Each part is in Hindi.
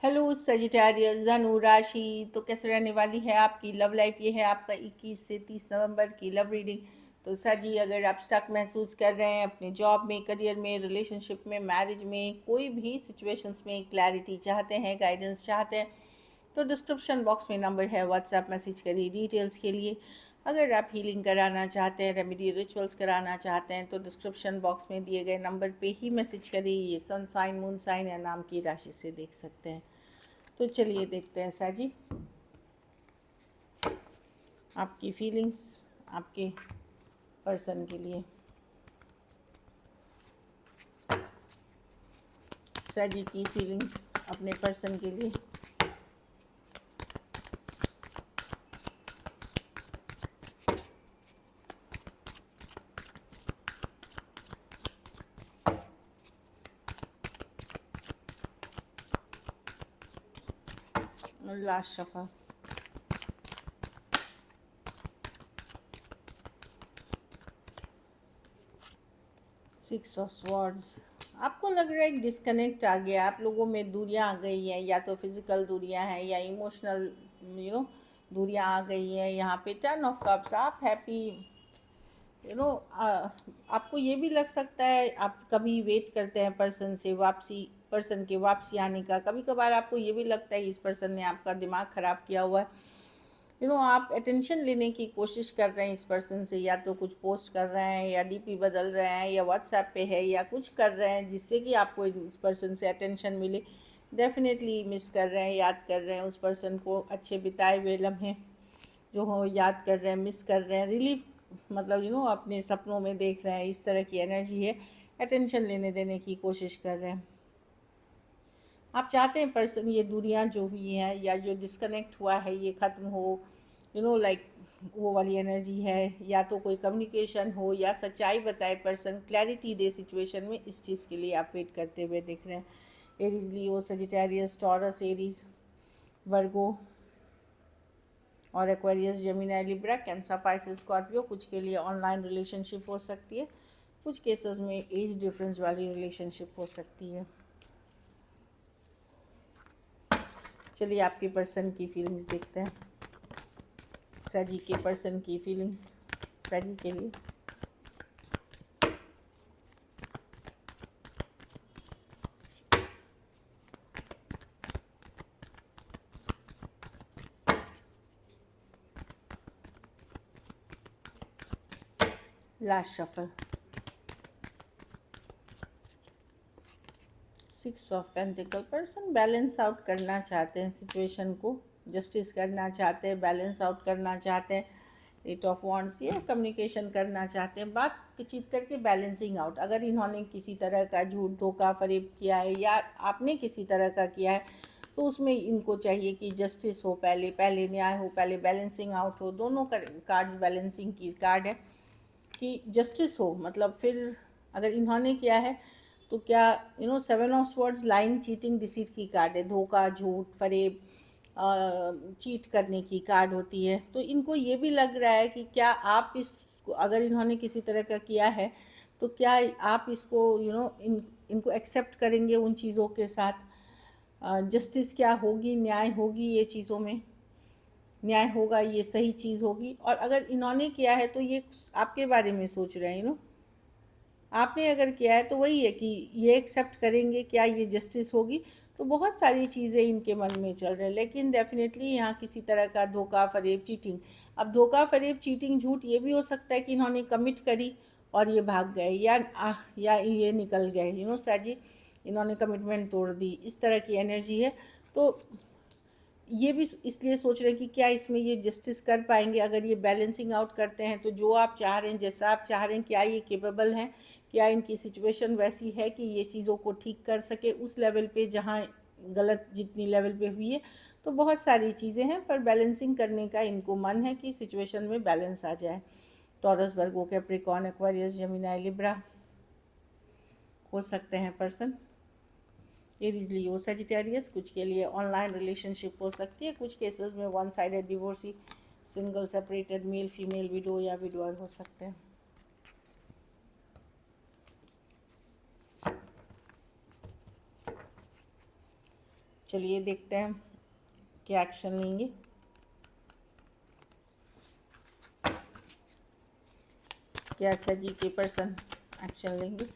हेलो सजिटेरियस धनु राशि। तो कैसे रहने वाली है आपकी लव लाइफ? ये है आपका 21 से 30 नवंबर की लव रीडिंग। तो सर जी, अगर आप स्टक महसूस कर रहे हैं अपने जॉब में, करियर में, रिलेशनशिप में, मैरिज में, कोई भी सिचुएशंस में क्लैरिटी चाहते हैं, गाइडेंस चाहते हैं, तो डिस्क्रिप्शन बॉक्स में नंबर है, व्हाट्सएप मैसेज करिए डिटेल्स के लिए। अगर आप हीलिंग कराना चाहते हैं, रेमेडी रिचुअल्स कराना चाहते हैं, तो डिस्क्रिप्शन बॉक्स में दिए गए नंबर पे ही मैसेज करिए। ये सन साइन, मून साइन या नाम की राशि से देख सकते हैं। तो चलिए देखते हैं सर जी, आपकी फीलिंग्स आपके पर्सन के लिए। सर जी की फीलिंग्स अपने पर्सन के लिए। Last shuffle. Six of swords. आपको लग रहा है एक डिस्कनेक्ट आ गया, आप लोगों में दूरियां आ गई हैं, या तो फिजिकल दूरियां हैं या इमोशनल दूरियां आ गई हैं। यहाँ पे 10 ऑफ कप्स, आप हैप्पी यू नो आपको ये भी लग सकता है आप कभी वेट करते हैं पर्सन के वापसी आने का। कभी कभार आपको ये भी लगता है इस पर्सन ने आपका दिमाग ख़राब किया हुआ है। आप अटेंशन लेने की कोशिश कर रहे हैं इस पर्सन से, या तो कुछ पोस्ट कर रहे हैं, या डीपी बदल रहे हैं, या व्हाट्सएप पे है, या कुछ कर रहे हैं जिससे कि आपको इस पर्सन से अटेंशन मिले। डेफिनेटली मिस कर रहे हैं, याद कर रहे हैं उस पर्सन को, अच्छे बिताए हुए लम्हे जो हो याद कर रहे हैं, मिस कर रहे हैं, रिलीफ मतलब अपने सपनों में देख रहे हैं। इस तरह की एनर्जी है, अटेंशन लेने देने की कोशिश कर रहे हैं। आप चाहते हैं पर्सन ये दूरियां जो हुई हैं या जो डिस्कनेक्ट हुआ है ये ख़त्म हो, लाइक वो वाली एनर्जी है। या तो कोई कम्युनिकेशन हो या सच्चाई बताए पर्सन, क्लैरिटी दे सिचुएशन में, इस चीज़ के लिए आप वेट करते हुए दिख रहे हैं। एरीज, लियो, सजिटेरियस, टॉरस, एरीज, वर्गो और Aquarius, Gemini, Libra, cancer, Pisces, Scorpio. कुछ के लिए ऑनलाइन रिलेशनशिप हो सकती है, कुछ केसेस में एज डिफरेंस वाली रिलेशनशिप हो सकती है। चलिए आपके पर्सन की फीलिंग्स देखते हैं। सजी के पर्सन की फीलिंग्स सजी के लिए। Last shuffle. Six of pentacle. Person balance out करना चाहते हैं सिचुएशन को, जस्टिस करना चाहते हैं, बैलेंस आउट करना चाहते हैं। एट ऑफ वॉन्ड्स, ये कम्युनिकेशन करना चाहते हैं, बातचीत करके बैलेंसिंग आउट। अगर इन्होंने किसी तरह का झूठ, धोखा, फरेब किया है या आपने किसी तरह का किया है, तो उसमें इनको चाहिए कि जस्टिस हो, पहले पहले न्याय हो, पहले बैलेंसिंग आउट हो। दोनों कार्ड्स बैलेंसिंग की कार्ड है कि जस्टिस हो। मतलब फिर अगर इन्होंने किया है तो क्या seven of swords lying, cheating, deceit की कार्ड है। धोखा, झूठ, फरेब, चीट करने की कार्ड होती है। तो इनको ये भी लग रहा है कि क्या आप अगर इन्होंने किसी तरह का किया है तो क्या आप इसको इनको एक्सेप्ट करेंगे उन चीज़ों के साथ। जस्टिस क्या होगी, न्याय होगी, ये चीज़ों में न्याय होगा, ये सही चीज़ होगी। और अगर इन्होंने किया है तो ये आपके बारे में सोच रहे हैं। आपने अगर किया है तो वही है कि ये एक्सेप्ट करेंगे, क्या ये जस्टिस होगी। तो बहुत सारी चीज़ें इनके मन में चल रहे हैं, लेकिन डेफिनेटली यहाँ किसी तरह का धोखा, फरेब, चीटिंग। अब धोखा, फरेब, चीटिंग, झूठ, ये भी हो सकता है कि इन्होंने कमिट करी और ये भाग गए, या ये निकल गए, सर जी इन्होंने कमिटमेंट तोड़ दी, इस तरह की एनर्जी है। तो ये भी इसलिए सोच रहे हैं कि क्या इसमें ये जस्टिस कर पाएंगे। अगर ये बैलेंसिंग आउट करते हैं तो जो आप चाह रहे हैं, जैसा आप चाह रहे हैं, क्या ये केपेबल हैं, क्या इनकी सिचुएशन वैसी है कि ये चीज़ों को ठीक कर सके उस लेवल पे जहाँ गलत जितनी लेवल पे हुई है। तो बहुत सारी चीज़ें हैं, पर बैलेंसिंग करने का इनको मन है कि सिचुएशन में बैलेंस आ जाए। टॉरस, वर्गो, कैप्रिकॉर्न, एक्वेरियस, जेमिनी, लिब्रा हो सकते हैं पर्सन। एरीज, लियो, सजिटेरियस। कुछ के लिए ऑनलाइन रिलेशनशिप हो सकती है, कुछ केसेस में one sided divorcee, single, separated, male, female, widow या विडोअर हो सकते हैं। चलिए देखते हैं क्या एक्शन लेंगे। क्या सजी के पर्सन एक्शन लेंगे।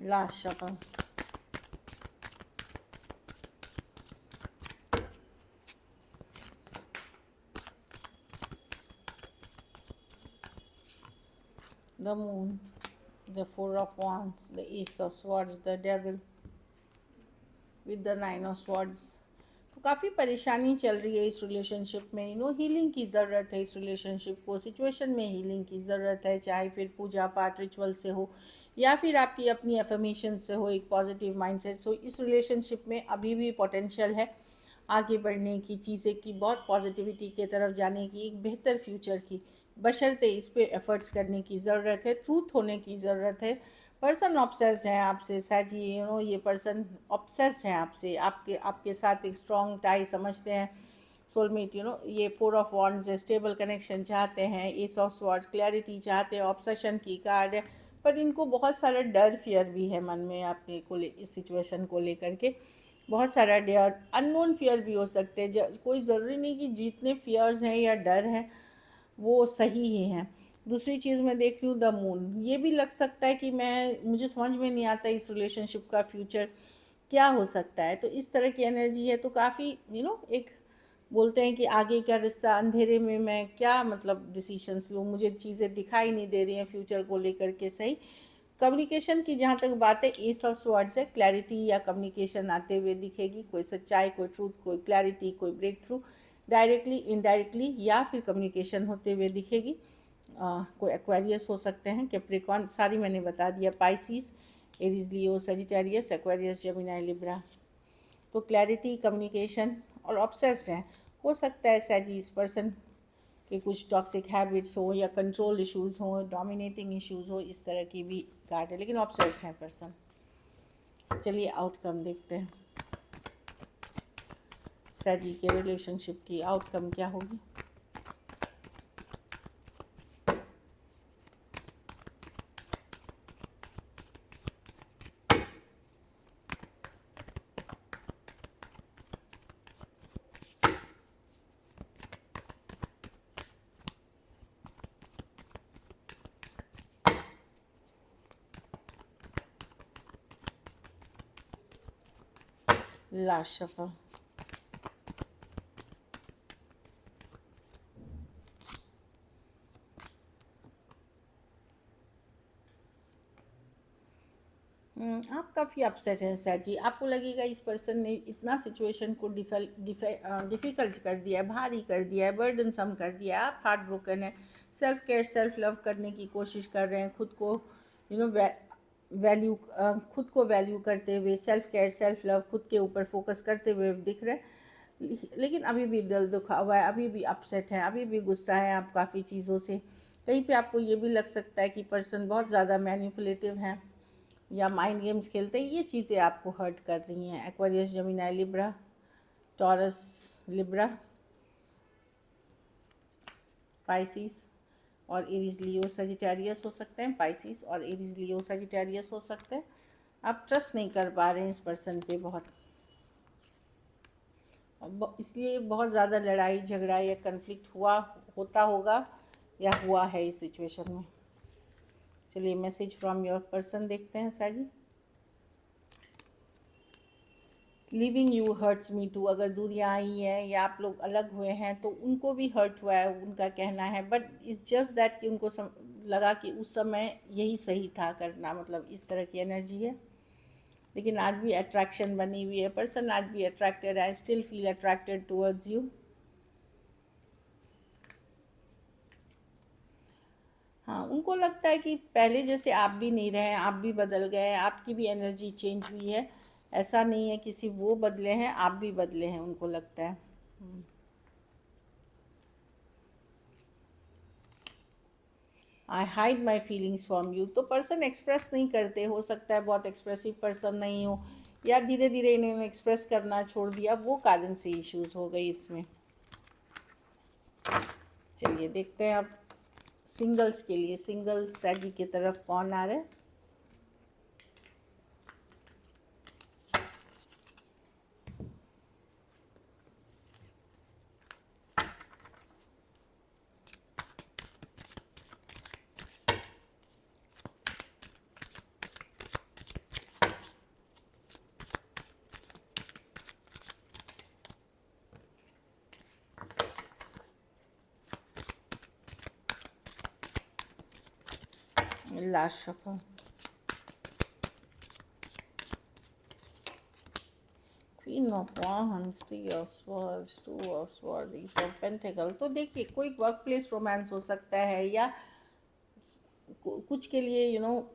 Last shuffle. The moon, the four of wands, the ace of swords, the devil with the nine of swords। तो काफ़ी परेशानी चल रही है इस रिलेशनशिप में। हीलिंग की ज़रूरत है इस रिलेशनशिप को, सिचुएशन में हीलिंग की ज़रूरत है, चाहे फिर पूजा पाठ रिचुअल से हो या फिर आपकी अपनी एफर्मेशन से हो, एक पॉजिटिव माइंडसेट से हो। इस रिलेशनशिप में अभी भी पोटेंशियल है आगे बढ़ने की, चीज़ें की, बहुत पॉजिटिविटी की तरफ जाने की, एक बेहतर फ्यूचर की, बशर्ते इस पे एफर्ट्स करने की ज़रूरत है, ट्रूथ होने की ज़रूरत है। पर्सन ऑब्सेस्ड है आपसे साजी, ये पर्सन ऑब्सेस्ड है आपसे, आपके साथ एक स्ट्रॉन्ग टाई समझते हैं, सोलमेट। ये फोर ऑफ वॉन्ड्स है, स्टेबल कनेक्शन चाहते हैं, एस ऑफ स्वॉर्ड क्लैरिटी चाहते हैं, ऑब्सेशन की कार्ड है। पर इनको बहुत सारा डर फियर भी है मन में आपने को इस सिचुएशन को लेकर के, बहुत सारा डर, अननोन फियर भी हो सकते हैं। कोई ज़रूरी नहीं कि जितने फियर्स हैं या डर हैं वो सही ही हैं। दूसरी चीज़ मैं देख रही हूँ द मून, ये भी लग सकता है कि मुझे समझ में नहीं आता इस रिलेशनशिप का फ्यूचर क्या हो सकता है। तो इस तरह की एनर्जी है, तो काफ़ी एक बोलते हैं कि आगे का रिश्ता, अंधेरे में मैं क्या मतलब डिसीशंस लूँ, मुझे चीज़ें दिखाई नहीं दे रही हैं फ्यूचर को लेकर के सही। कम्युनिकेशन की जहाँ तक बात है, एस ऑफ स्वर्ड्स है, क्लैरिटी या कम्युनिकेशन आते हुए दिखेगी, कोई सच्चाई, कोई ट्रूथ, कोई क्लैरिटी, कोई ब्रेक थ्रू, डायरेक्टली इनडायरेक्टली या फिर कम्युनिकेशन होते हुए दिखेगी। कोई एक्वेरियस हो सकते हैं, कैप्रिकॉन, सारी मैंने बता दिया, पाइसिस, एरीज, लियो, सजिटेरियस, एक्वेरियस, जेमिनी, लिब्रा। तो क्लैरिटी, कम्युनिकेशन और ऑब्सेस्ड हैं। हो सकता है सैजी इस पर्सन के कुछ टॉक्सिक हैबिट्स हो या कंट्रोल इश्यूज़ हो, डोमिनेटिंग इश्यूज़ हो, इस तरह की भी कार्ड है, लेकिन ऑब्सेस्ड है पर्सन। चलिए आउटकम देखते हैं, सैजी के रिलेशनशिप की आउटकम क्या होगी। Last shuffle. आप काफ़ी अपसेट हैं सैजी, आपको लगेगा इस पर्सन ने इतना सिचुएशन को डिफ़िकल्ट कर दिया है, भारी कर दिया है, बर्डन सम कर दिया है। आप हार्ट ब्रोकन है, सेल्फ केयर, सेल्फ लव करने की कोशिश कर रहे हैं, खुद को वैल्यू, खुद को वैल्यू करते हुए, सेल्फ केयर, सेल्फ लव, खुद के ऊपर फोकस करते हुए दिख रहे हैं। लेकिन अभी भी दिल दुखा हुआ है, अभी भी अपसेट है, अभी भी गुस्सा है आप काफ़ी चीज़ों से। कहीं पे आपको ये भी लग सकता है कि पर्सन बहुत ज़्यादा मैनिपुलेटिव हैं या माइंड गेम्स खेलते हैं, ये चीज़ें आपको हर्ट कर रही हैं। Aquarius, Gemini, Libra, taurus, Libra, Pisces और एरीज, लियो, सजिटेरियस हो सकते हैं। पाइसिस और एरीज, लियो, सजिटेरियस हो सकते हैं। आप ट्रस्ट नहीं कर पा रहे हैं इस पर्सन पे बहुत, इसलिए बहुत ज़्यादा लड़ाई झगड़ा या कन्फ्लिक्ट होता होगा या हुआ है इस सिचुएशन में। चलिए मैसेज फ्रॉम योर पर्सन देखते हैं साजी। Living you hurts me too, अगर दूरियाँ आई हैं या आप लोग अलग हुए हैं तो उनको भी हर्ट हुआ है, उनका कहना है। बट इट्स जस्ट दैट कि उनको लगा कि उस समय यही सही था करना, मतलब इस तरह की एनर्जी है। लेकिन आज भी अट्रैक्शन बनी हुई है, पर्सन आज भी अट्रैक्टेड है, still feel attracted towards you. हाँ, उनको लगता है कि पहले जैसे आप भी नहीं रहे, आप भी बदल गए, आपकी भी एनर्जी चेंज हुई है। ऐसा नहीं है कि सिर्फ वो बदले हैं, आप भी बदले हैं, उनको लगता है। आई hide my feelings from you. तो पर्सन एक्सप्रेस नहीं करते, हो सकता है बहुत एक्सप्रेसिव पर्सन नहीं हो, या धीरे धीरे इन्होंने एक्सप्रेस करना छोड़ दिया, वो कारण से इश्यूज हो गई इसमें। चलिए देखते हैं अब सिंगल्स के लिए, सिंगल स्ट्रेटजी की तरफ कौन आ रहा है। Last shuffle, queen of wands, three of swords, two of swords, S of pentacle. तो देखिए कोई वर्क प्लेस रोमांस हो सकता है, या कुछ के लिए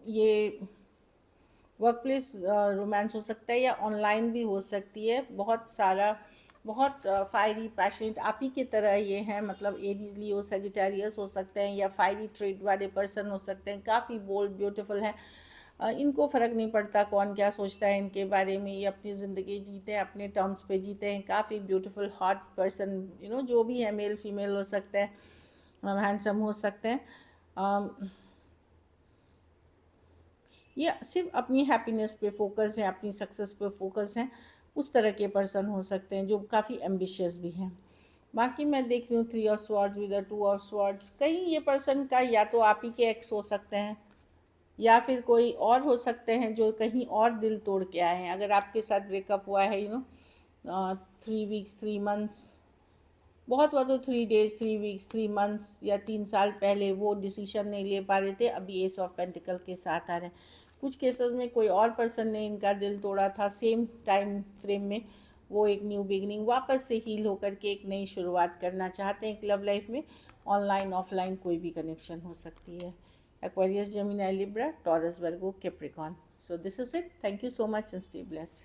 ये वर्क प्लेस रोमांस हो सकता है, या ऑनलाइन भी हो सकती है। बहुत सारा, बहुत फायरी पैशनेट आप ही की तरह ये हैं, मतलब एरीज, लियो, सेजिटेरियस हो सकते हैं, या फायरी ट्रेड वाले पर्सन हो सकते हैं, काफ़ी बोल्ड ब्यूटीफुल हैं। इनको फ़र्क नहीं पड़ता कौन क्या सोचता है इनके बारे में, ये अपनी ज़िंदगी जीते हैं, अपने टर्म्स पे जीते हैं। काफ़ी ब्यूटीफुल हॉट पर्सन, जो भी है, मेल फीमेल हो सकते हैं, हैंडसम हो सकते हैं। ये सिर्फ अपनी हैप्पीनेस पे फोकस्ड हैं, अपनी सक्सेस पे फोकस्ड हैं, उस तरह के पर्सन हो सकते हैं जो काफ़ी एम्बिशियस भी हैं। बाकी मैं देख रही हूँ three of swords with two of swords, कहीं ये पर्सन का या तो आप ही के एक्स हो सकते हैं, या फिर कोई और हो सकते हैं जो कहीं और दिल तोड़ के आए हैं। अगर आपके साथ ब्रेकअप हुआ है 3 वीक्स 3 मंथ्स, बहुत हुआ तो 3 डेज 3 वीक्स 3 मंथ्स, या 3 साल पहले वो डिसीजन नहीं ले पा रहे थे, अभी एस ऑफ पेंटिकल के साथ आ रहे हैं। कुछ केसेस में कोई और पर्सन ने इनका दिल तोड़ा था सेम टाइम फ्रेम में, वो एक न्यू बिगनिंग, वापस से हील होकर के एक नई शुरुआत करना चाहते हैं एक लव लाइफ में। ऑनलाइन ऑफलाइन कोई भी कनेक्शन हो सकती है। Aquarius, Gemini, Libra, taurus, Virgo, Capricorn. So this is it. Thank you so much and stay blessed.